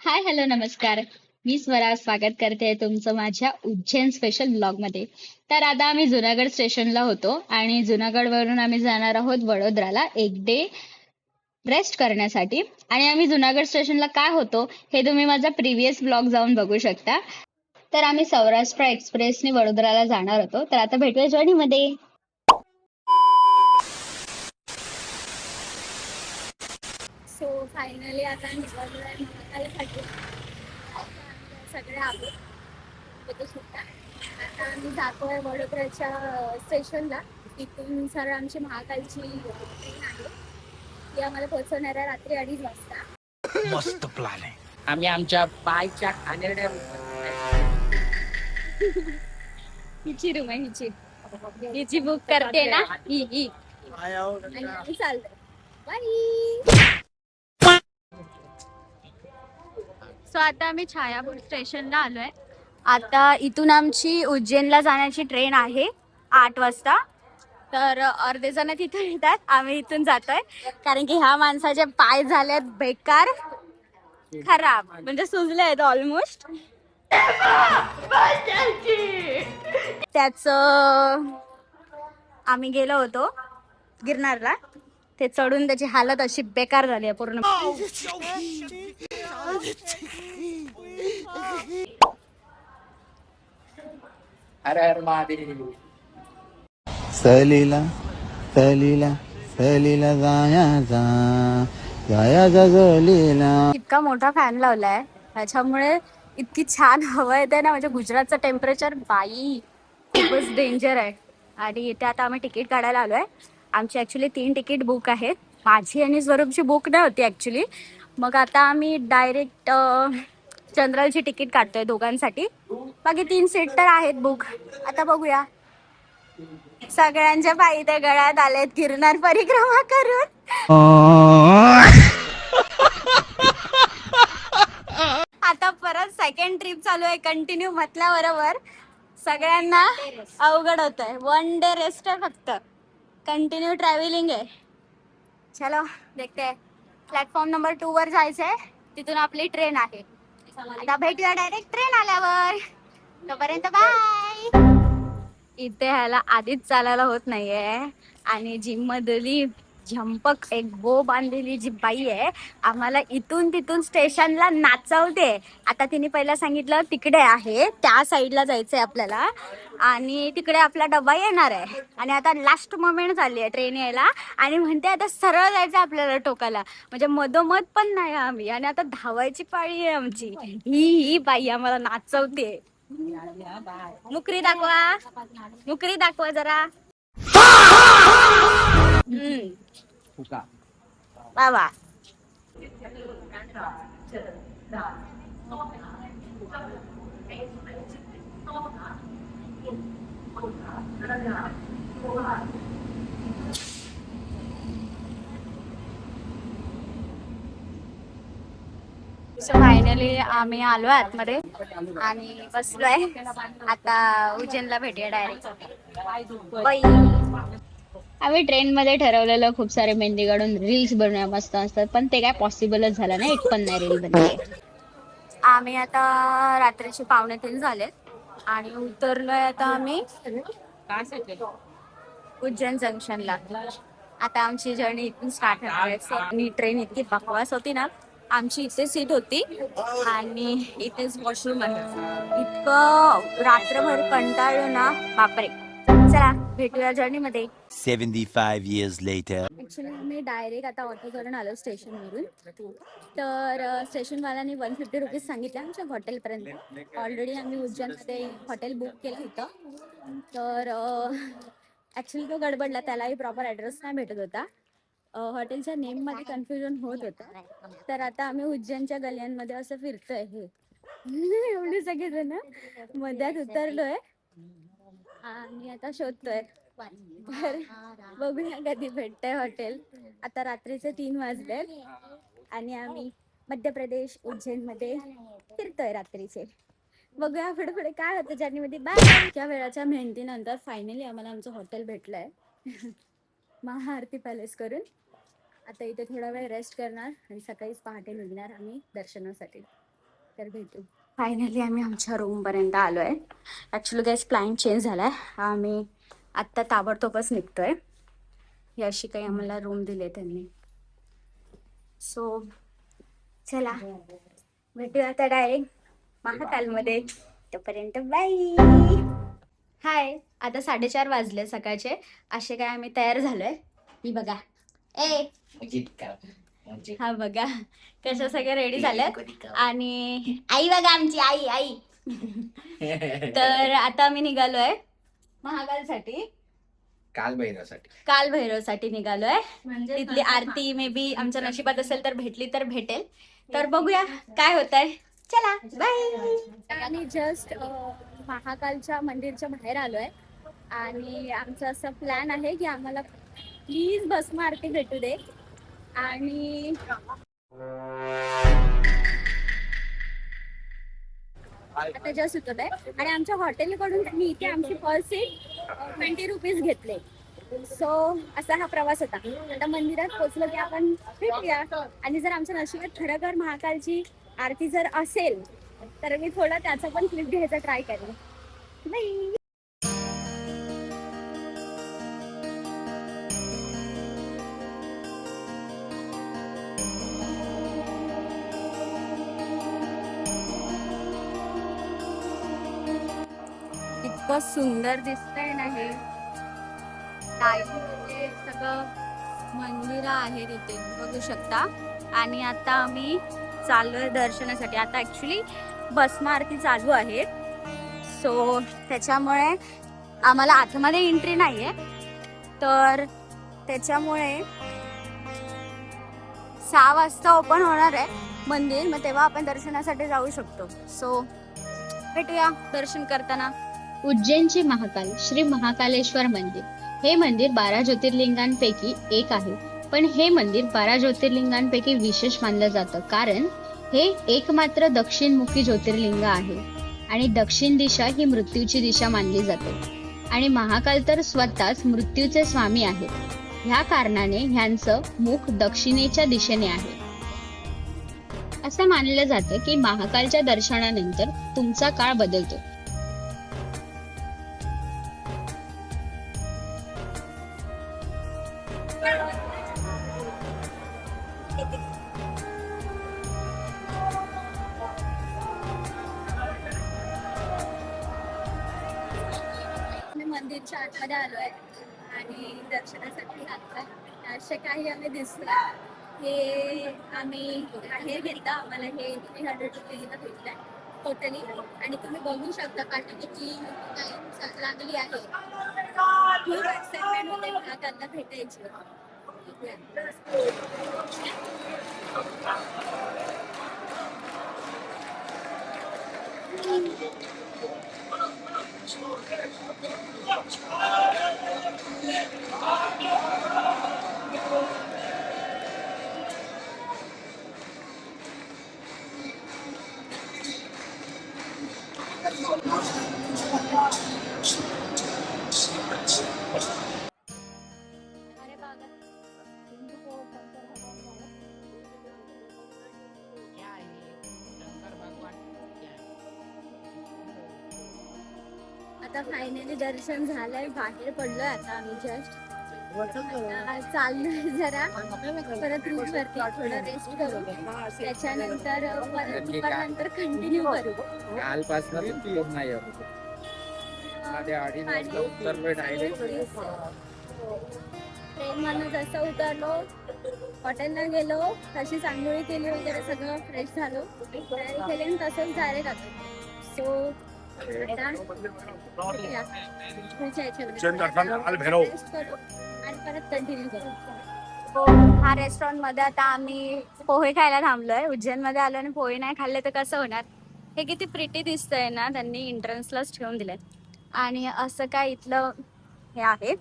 Hi hello नमस्कार. मी स्वरा स्वागत करते तुमचं माझ्या उज्जैन स्पेशल ब्लॉग मध्ये. तर आता आम्ही जुनागड स्टेशनला होतो आणि जुनागड वरून आम्ही जाणार आहोत वडोदराला एक डे रेस्ट करण्यासाठी. आणि आम्ही जुनागड स्टेशनला काय होतो हे तुम्ही माझा प्रिव्हियस ब्लॉग जाऊन बघू शकता. तर आम्ही सौराष्ट्र एक्सप्रेसने वडोदराला जाणार होतो. तर आता भेटूया जर्नी मध्ये. सो फायनली आता निघालो आहे महाकालसाठी. सगळे आलो बघू शकता. आता आम्ही जातो आहे वडोदराच्या स्टेशनला. तिथून सर आमची महाकालची ट्रेन आहे. ती आम्हाला पोहोचवणार आहे रात्री 2:30 वाजता. मस्त प्लॅन आहे. आम्ही आमच्या बाईकच्या खाण्याच्या हिची रूम आहे हिची बुक करते ना ही आणि आम्ही चाललो. बाय. सो आता आम्ही छायापूर स्टेशनला आलोय. आता इथून आमची उज्जैनला जाण्याची ट्रेन आहे 8 वाजता. तर अर्धे जण तिथून येतात, आम्ही इथून जातोय कारण की ह्या माणसाचे पाय झालेत बेकार खराब, म्हणजे सुजले आहेत ऑलमोस्ट. त्याच आम्ही गेलो होतो गिरनारला, ते चढून त्याची हालत अशी बेकार झाली आहे पूर्ण. हर हर महादेव. सहलीला सहलीला सहलीला जाया गगलीला. इतका मोठा फॅन लावलाय त्याच्यामुळे इतकी छान हवा येते ना. म्हणजे गुजरातचं टेम्परेचर बाई खूपच डेंजर आहे. आणि इथे आता आम्ही तिकीट काढायला आलोय. आमची ऍक्च्युली 3 तिकीट बुक आहेत. माझी आणि स्वरूपची बुक नाही होती ऍक्च्युली. मग आता आम्ही डायरेक्ट जनरलची तिकीट काढतोय दोघांसाठी. बाकी 3 सीट तर आहेत बुक. आता बघूया. सगळ्यांच्या पायी ते गळ्यात आलेत गिरनार परिक्रमा करून. आता परत सेकंड ट्रिप चालू आहे कंटिन्यू म्हटल्याबरोबर सगळ्यांना अवघड होत आहे. 1 डे रेस्ट आहे फक्त, कंटिन्यू ट्रॅव्हलिंग आहे. चलो देखते. प्लॅटफॉर्म नंबर 2 वर जायचंय, तिथून आपली ट्रेन आहे. आता भेटूया डायरेक्ट ट्रेन आल्यावर. तोपर्यंत बाय. इथे ह्याला आधीच चालायला होत नाहीये आणि जिम मधली झंपक एक बो बांधलेली जी बाई आहे आम्हाला इथून तिथून स्टेशनला नाचवते. आता तिने पहिला सांगितलं तिकडे आहे त्या साईडला जायचंय आपल्याला आणि तिकडे आपला डबा येणार आहे. आणि आता लास्ट मोमेंट झाली आहे ट्रेन यायला आणि म्हणते आता सरळ जायचं आपल्याला टोकाला. म्हणजे मधोमध पण नाही आम्ही, आणि आता धावायची पाळी आहे आमची. ही बाई आम्हाला नाचवते. मुकरी दाखवा, मुकरी दाखवा जरा. बाबा सो फायनली आम्ही आलो आतमध्ये आणि बसलोय. आता उज्जैनला भेटूया डायरेक्ट. बाय. आम्ही ट्रेन मध्ये ठरवलेलं खूप सारे मेहंदी काढून रील्स बनवूया मस्त असतात, पण ते काय पॉसिबलच झालं नाही. एक पण नाही रील बनली. आम्ही आता रात्रीचे 2:45 झालेत आणि उतरलोय आता आम्ही उज्जैन जंक्शनला. आता आमची जर्नी इथून स्टार्ट होणार आहे. ट्रेन इतकी बकवास होती ना. आमची इथे सीट होती आणि इथेच वॉशरूम आहे. इतकं रात्रभर कंटाळलो ना बापरे. चला भेटूया जर्नी मध्ये. 75 years later. ऍक्च्युली आम्ही डायरेक्ट आता ऑटो करून आलो स्टेशनवरून. तर स्टेशनवाल्याने 150 रुपीज सांगितले आमच्या हॉटेलपर्यंत. ऑलरेडी आम्ही उज्जैनमध्ये हॉटेल बुक केलं होतं. तर ऍक्च्युली तो गडबडला, त्यालाही प्रॉपर ॲड्रेस नाही भेटत होता. हॉटेलच्या नेममध्ये कन्फ्युजन होत होतं. तर आता आम्ही उज्जैनच्या गल्ल्यांमध्ये असं फिरतोय. हे एवढे सगळेजण मध्यात उतरलोय आणि आता शोधतोय. तर बघूया कधी भेटतंय हॉटेल. आता रात्रीचे 3 वाजले आणि आम्ही मध्य प्रदेश उज्जैन मध्ये फिरतोय रात्रीचे. बघूया पुढे पुढे काय होतं जर्नीमध्ये. बाय. त्या वेळाच्या मेहनतीनंतर फायनली आम्हाला आमचं हॉटेल भेटलंय. महाआरती पॅलेस करून. आता इथे थोडा वेळ रेस्ट करणार आणि सकाळीच पहाटे निघणार आम्ही दर्शनासाठी. तर भेटू. फायनली आम्ही आमच्या रूमपर्यंत आलो आहे. ॲक्च्युली गाईज प्लॅन चेंज झाला आहे. आम्ही आत्ता ताबडतोबच निघतोय. ही अशी काही आम्हाला रूम दिली त्यांनी. सो चला भेटूया आता डायरेक्ट महाकालमध्ये. तोपर्यंत बाय. हाय, आता 4:30 वाजले सकाळचे. असे काय आम्ही तयार झालोय. ही बघा. ए हा बघा कशा सगळे रेडी झालेत. आणि आई बघा आमची आई आई. तर आता आम्ही निघालोय महाकालसाठी. कालभैरवसाठी निघालोय. म्हणजे तिथली आरती मे बी आमच्या नशिबात असेल तर भेटली तर भेटेल. तर बघूया काय होतंय. चला बाय. आम्ही जस्ट महाकालच्या मंदिरच्या बाहेर आलोय आणि आमचा असा प्लॅन आहे की आम्हाला प्लीज भस्म आरती भेटू दे. आणि आता जस्ट उतरत आहे आणि आमच्या हॉटेलकडून त्यांनी इथे आमची पर सीट 20 रुपीज घेतले. सो असा हा प्रवास होता. आता मंदिरात पोहोचलो की आपण भेटूया. आणि जर आमच्या नशिबात खरोखर महाकालची आरती जर असेल तर मी थोडा त्याचा पण क्लिप घ्यायचा ट्राय करेन. बाय. इतकं सुंदर दिसतंय ना हे. टाईममध्ये सगळं मंदिर आहे तिथे बघू शकता. आणि आता आम्ही चाललोय दर्शनासाठी. आता ऍक्च्युली भस्म आरती चालू आहे. सो त्याच्यामुळे आम्हाला आतमध्ये एंट्री नाहीये. तर त्याच्यामुळे 6 वाजता ओपन होणार आहे मंदिर. मग तेव्हा आपण दर्शनासाठी जाऊ शकतो. सो भेटूया दर्शन करताना. उज्जैनचे महाकाल श्री महाकालेश्वर मंदिर हे मंदिर 12 ज्योतिर्लिंगांपैकी एक आहे. पण हे मंदिर 12 ज्योतिर्लिंगांपैकी विशेष मानलं जातं कारण हे एकमात्र दक्षिणमुखी ज्योतिर्लिंग आहे. आणि दक्षिण दिशा ही मृत्यूची दिशा मानली जाते. आणि महाकाल तर स्वतःच मृत्यूचे स्वामी आहेत. ह्या कारणाने ह्यांचं मुख दक्षिणेच्या दिशेने आहे. असं मानलं जातं की महाकालच्या दर्शनानंतर तुमचा काळ बदलतो. मंदिरच्या आतमध्ये आलोय आणि दर्शनासाठी आलोय. असे काही आम्ही दिसतोय. हे आम्ही बाहेर घेतलं. आम्हाला हे 300 रुपीजला भेटलंय टोटली. आणि तुम्ही बघू शकता पाठीची लाईन लागली आहे. खूप एक्साइटमेंट होते महाकालला भेटायची. आता फायनली दर्शन झालंय. बाहेर पडलोय आता आम्ही जस्ट. चाललोय जरा परत रूम वरती थोडं रेस्ट करू. त्याच्यानंतर परत दुपारनंतर कंटिन्यू करू. ट्रेन मधून जसं उतरलो हॉटेलला गेलो तशी आंघोळी केली वगैरे सगळं फ्रेश झालो. तयारी केली तसंच डायरेक्ट आलो. सो हा रेस्टॉरंट मध्ये आता आम्ही पोहे खायला थांबलोय. उज्जैन मध्ये आलो आणि पोहे नाही खाल्ले तर कसं होणार. हे किती प्रिटी दिसतंय ना. त्यांनी एंट्रन्सलाच ठेवून दिलंय. आणि असं काय इथलं हे आहे.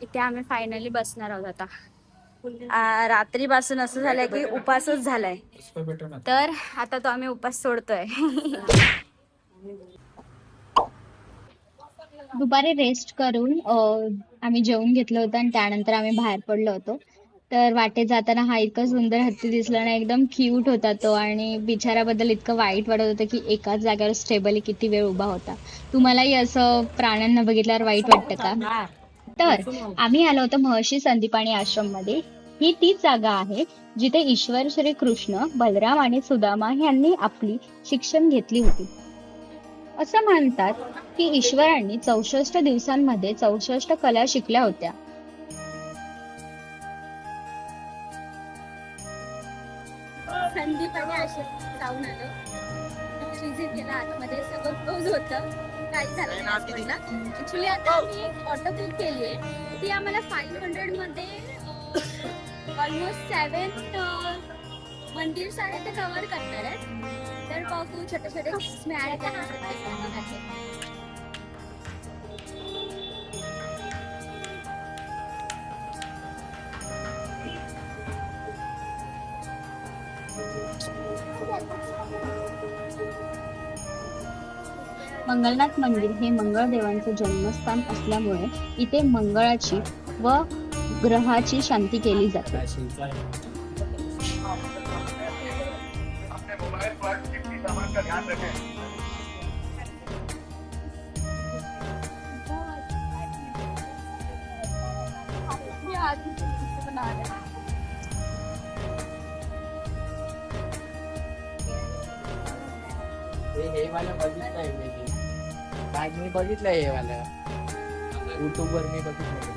इथे आम्ही फायनली बसणार आहोत. आता रात्रीपासून असं झालंय की उपासच झालाय. तर आता तो आम्ही उपास सोडतोय. दुपारी रेस्ट करून आम्ही जेवून घेतलं होतं आणि त्यानंतर आम्ही बाहेर पडलो होतो. तर वाटेत जाताना हा इतका सुंदर हत्ती दिसला ना, एकदम क्यूट होता तो आणि बिचाऱ्याबद्दल इतकं वाईट वाटत होतं की एकाच जागेवर स्टेबल किती वेळ उभा होता. तुम्हालाही असं प्राण्यांना बघितल्यावर वाईट वाटतं का? तर आम्ही आलो होतो महर्षी संदीपाणी आश्रम मध्ये. ही तीच जागा आहे जिथे ईश्वर श्री कृष्ण, बलराम आणि सुदामा यांनी आपली शिक्षण घेतली होती. असं म्हणतात की ईश्वरांनी 64 दिवसांमध्ये 64 कला शिकल्या होत्या. संदीपाने आश्रम जाऊन आलो, विजिट केला. आतमध्ये सगळं क्लोज होतं, काही झालं नाही. ऍक्च्युली आता आम्ही एक ऑटो बुक केली आहे, ती आम्हाला 500 मध्ये ऑलमोस्ट 7 मंदिर आहे ते कव्हर करणार आहेत. तर बघू, छोटे छोटे मी ऍड करणार आहे. मंगलनाथ मंदिर हे मंगळ देवांचे जन्मस्थान असल्यामुळे इथे मंगळाची व ग्रहाची शांती केली जाते. हे वाला बघितलंय मी बघितलंय हे वाला युट्यूब वर मी बघितलंय.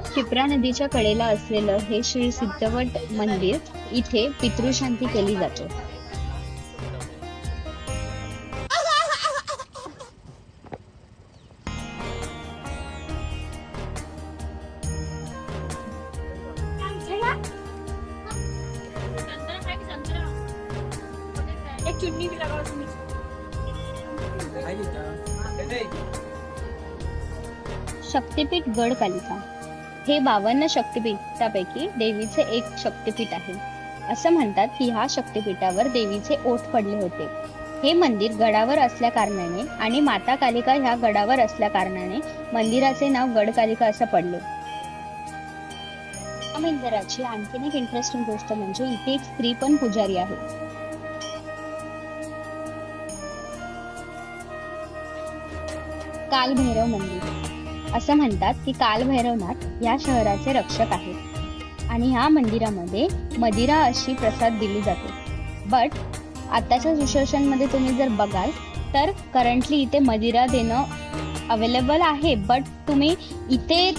क्षिप्रा नदीच्या कडेला असलेलं हे श्री सिद्धवट मंदिर, इथे पितृशांती केली जाते. एक चुन्नी भी लगाओ उसमें. शक्तिपीठ गडकालिका हे 52 शक्तिपीठापैकी देवीचे एक शक्तिपीठ आहे. असं म्हणतात की ह्या शक्तिपीठावर देवीचे ओठ पडले होते. हे मंदिर गडावर असल्या कारणाने आणि माता कालिका ह्या गडावर असल्या कारणाने मंदिराचे नाव गडकालिका असं पडले. या मंदिराची आणखीन एक इंटरेस्टिंग गोष्ट म्हणजे इथे एक स्त्री पण पुजारी आहे. कालभैरव मंदिर. असं म्हणतात की कालभैरवनाथ या शहराचे रक्षक आहेत आणि ह्या मंदिरामध्ये मदिरा अशी प्रसाद दिली जाते. बट आताच्या सिच्युएशन मध्ये तुम्ही जर बघाल तर करंटली इथे मदिरा देणं अवेलेबल आहे, बट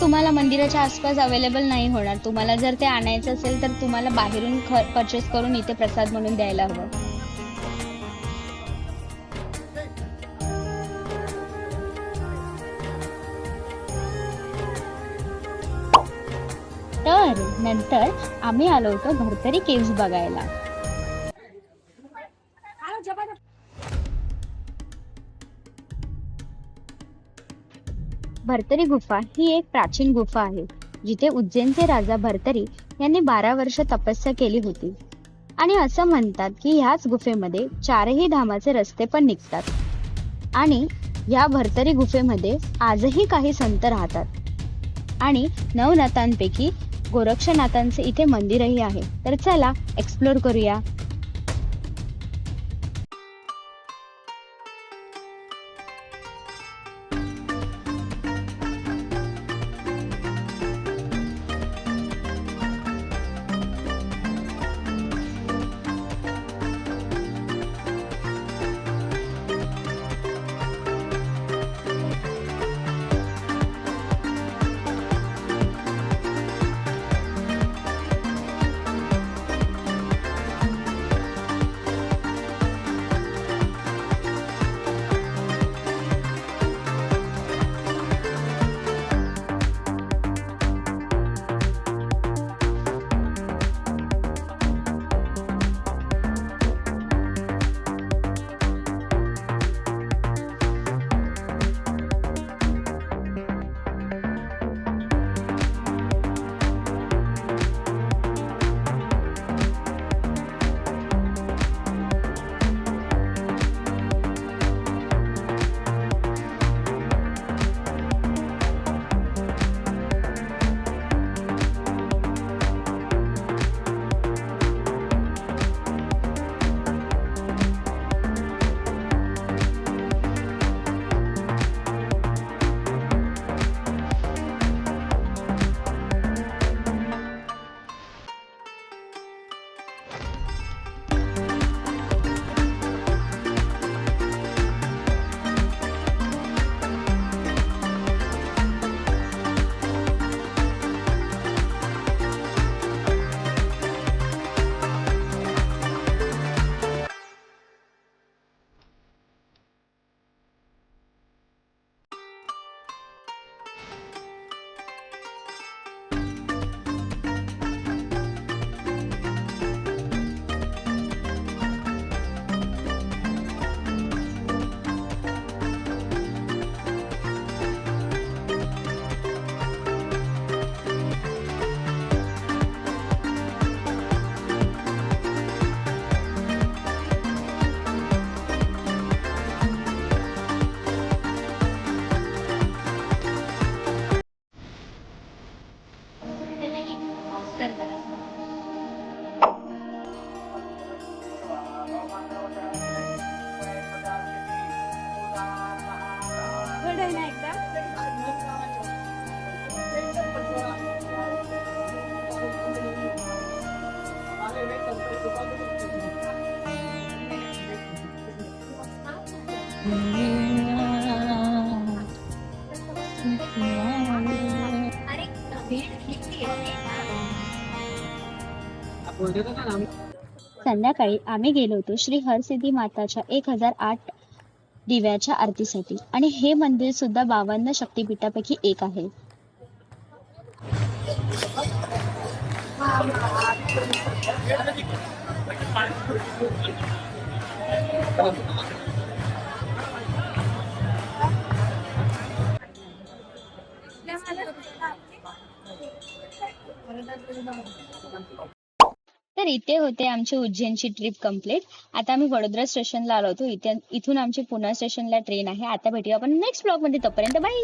तुम्हाला मंदिराच्या आसपास अवेलेबल नाही होणार. तुम्हाला जर ते आणायचं असेल तर तुम्हाला बाहेरून परचेस करून इथे प्रसाद म्हणून द्यायला हवं. तर नंतर आम्ही आलो होतो भरतरी केव्ज बघायला. भरतरी गुफा ही एक प्राचीन गुफा आहे जिथे उज्जैनचे राजा भरतरी यांनी 12 वर्ष तपस्या केली होती. आणि असं म्हणतात की ह्याच गुफेमध्ये 4ही धामाचे रस्ते पण निघतात. आणि या भरतरी गुफेमध्ये आजही काही संत राहतात आणि नवनाथांपैकी गोरक्षनाथांचे इथे मंदिरही आहे. तर चला एक्सप्लोर करूया. संध्याकाळी आम्ही गेलो होतो श्री हरसिद्धी माताच्या 1008 दिव्याच्या आरतीसाठी आणि हे मंदिर सुद्धा 52 शक्तिपीठापैकी एक आहे. तर इथे होते आमची उज्जैनची ट्रिप कंप्लीट. आता आम्ही वडोदरा स्टेशनला आलो होतो. इथून आमची पुणे स्टेशनला ट्रेन आहे. आता भेटूया आपण नेक्स्ट ब्लॉग मध्ये. तोपर्यंत बाय.